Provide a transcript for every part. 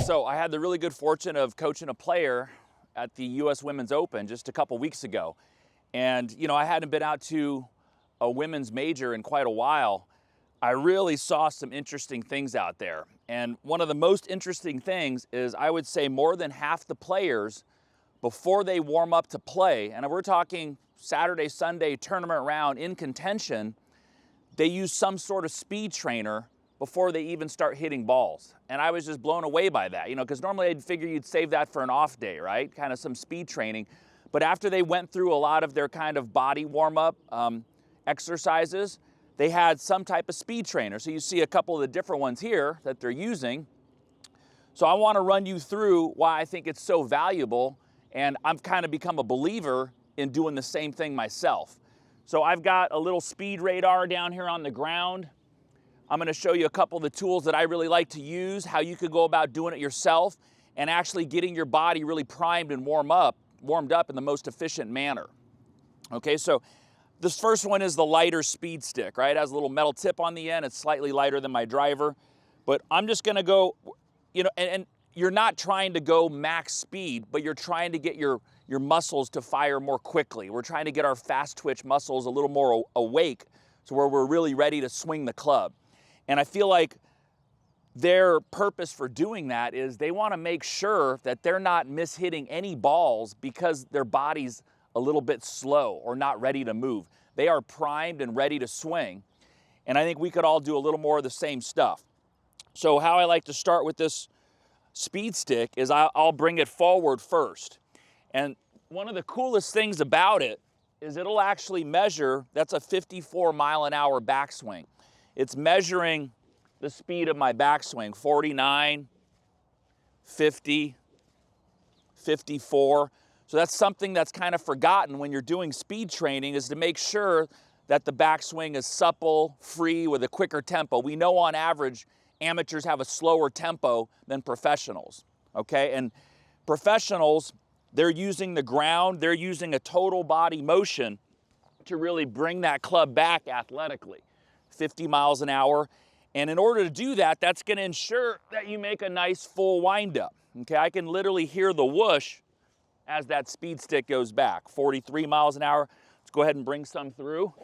So I had the really good fortune of coaching a player at the U.S. Women's Open just a couple weeks ago. And, you know, I hadn't been out to a women's major in quite a while. I really saw some interesting things out there. And one of the most interesting things is I would say more than half the players, before they warm up to play, and we're talking Saturday, Sunday tournament round in contention, they use some sort of speed trainer before they even start hitting balls. And I was just blown away by that, you know, because normally I'd figure you'd save that for an off day, right? Kind of some speed training. But after they went through a lot of their kind of body warm-up exercises, they had some type of speed trainer. So you see a couple of the different ones here that they're using. So I want to run you through why I think it's so valuable, and I've kind of become a believer in doing the same thing myself. So I've got a little speed radar down here on the ground. I'm going to show you a couple of the tools that I really like to use, how you could go about doing it yourself and actually getting your body really primed and warmed up in the most efficient manner. Okay, so this first one is the lighter speed stick, right? It has a little metal tip on the end. It's slightly lighter than my driver, but I'm just going to go, you know, and you're not trying to go max speed, but you're trying to get your muscles to fire more quickly. We're trying to get our fast twitch muscles a little more awake, so where we're really ready to swing the club. And I feel like their purpose for doing that is they want to make sure that they're not mishitting any balls because their body's a little bit slow or not ready to move. They are primed and ready to swing. And I think we could all do a little more of the same stuff. So how I like to start with this speed stick is I'll bring it forward first. And one of the coolest things about it is it'll actually measure, that's a 54-mile-an-hour backswing. It's measuring the speed of my backswing, 49, 50, 54. So that's something that's kind of forgotten when you're doing speed training, is to make sure that the backswing is supple, free, with a quicker tempo. We know on average, amateurs have a slower tempo than professionals, okay? And professionals, they're using the ground, they're using a total body motion to really bring that club back athletically, 50 miles an hour. And in order to do that, that's going to ensure that you make a nice full windup. Okay, I can literally hear the whoosh as that speed stick goes back. 43 miles an hour. Let's go ahead and bring some through.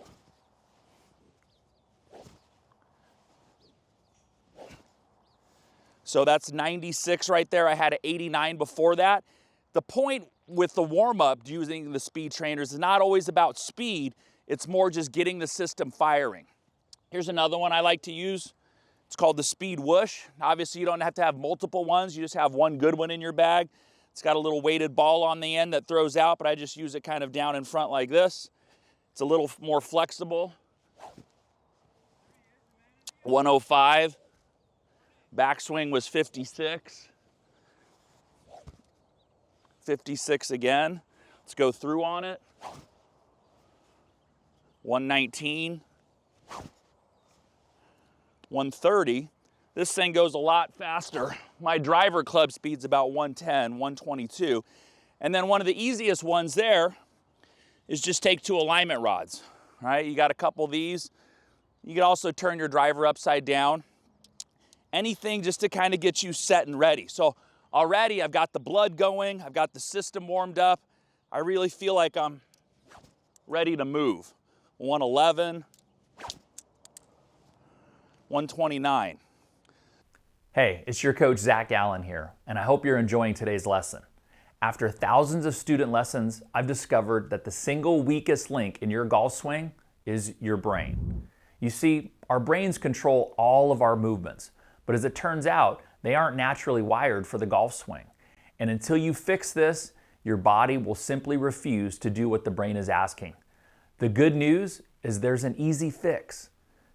So that's 96 right there. I had an 89 before that. The point with the warm-up using the speed trainers is not always about speed. It's more just getting the system firing. Here's another one I like to use. It's called the Speed Whoosh. Obviously, you don't have to have multiple ones. You just have one good one in your bag. It's got a little weighted ball on the end that throws out, but I just use it kind of down in front like this. It's a little more flexible. 105. Backswing was 56. 56 again. Let's go through on it. 119. 130. This thing goes a lot faster. My driver club speed's about 110, 122. And then one of the easiest ones there is just take 2 alignment rods, right? You got a couple of these. You can also turn your driver upside down. Anything just to kind of get you set and ready. So already I've got the blood going, I've got the system warmed up. I really feel like I'm ready to move. 111. 129. Hey, it's your coach Zach Allen here, and I hope you're enjoying today's lesson. After thousands of student lessons, I've discovered that the single weakest link in your golf swing is your brain. You see, our brains control all of our movements, but as it turns out, they aren't naturally wired for the golf swing. And until you fix this, your body will simply refuse to do what the brain is asking. The good news is there's an easy fix.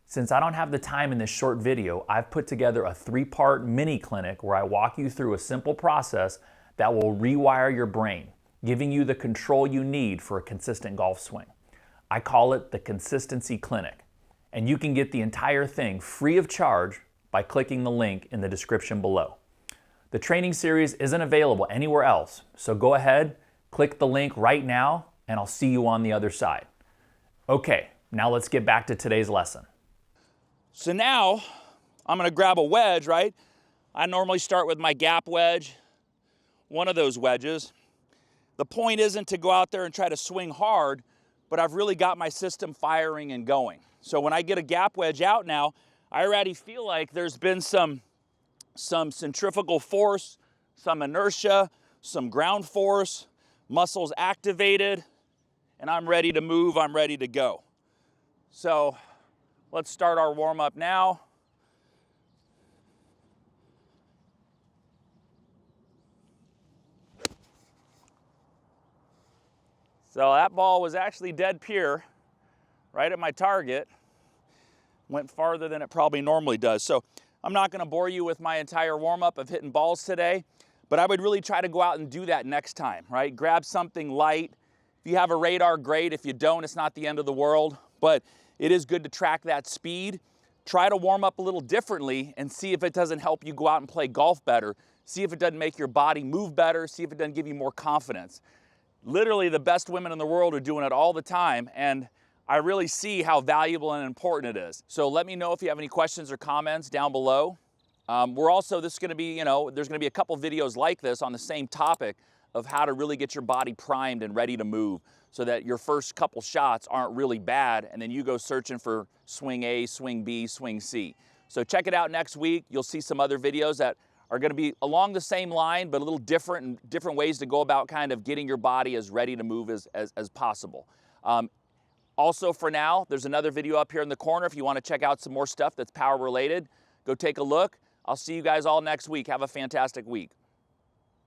Since I don't have the time in this short video, I've put together a 3-part mini clinic where I walk you through a simple process that will rewire your brain, giving you the control you need for a consistent golf swing. I call it the Consistency Clinic, and you can get the entire thing free of charge by clicking the link in the description below. The training series isn't available anywhere else, so go ahead, click the link right now, and I'll see you on the other side. Okay, now let's get back to today's lesson. So now I'm going to grab a wedge, right? I normally start with my gap wedge, one of those wedges. The point isn't to go out there and try to swing hard, but I've really got my system firing and going. So when I get a gap wedge out now, I already feel like there's been some centrifugal force, some inertia, some ground force, muscles activated, and I'm ready to move, I'm ready to go. So let's start our warm-up now. So that ball was actually dead pure, right at my target. Went farther than it probably normally does. So I'm not gonna bore you with my entire warm-up of hitting balls today, but I would really try to go out and do that next time, right? Grab something light. If you have a radar, great. If you don't, it's not the end of the world, but it is good to track that speed. Try to warm up a little differently and see if it doesn't help you go out and play golf better. See if it doesn't make your body move better. See if it doesn't give you more confidence. Literally the best women in the world are doing it all the time, and I really see how valuable and important it is. So let me know if you have any questions or comments down below. This is gonna be, there's gonna be a couple videos like this on the same topic of how to really get your body primed and ready to move so that your first couple shots aren't really bad and then you go searching for swing A, swing B, swing C. So check it out next week. You'll see some other videos that are gonna be along the same line, but a little different, and different ways to go about kind of getting your body as ready to move as possible. Also for now, there's another video up here in the corner. If you wanna check out some more stuff that's power related, go take a look. I'll see you guys all next week. Have a fantastic week.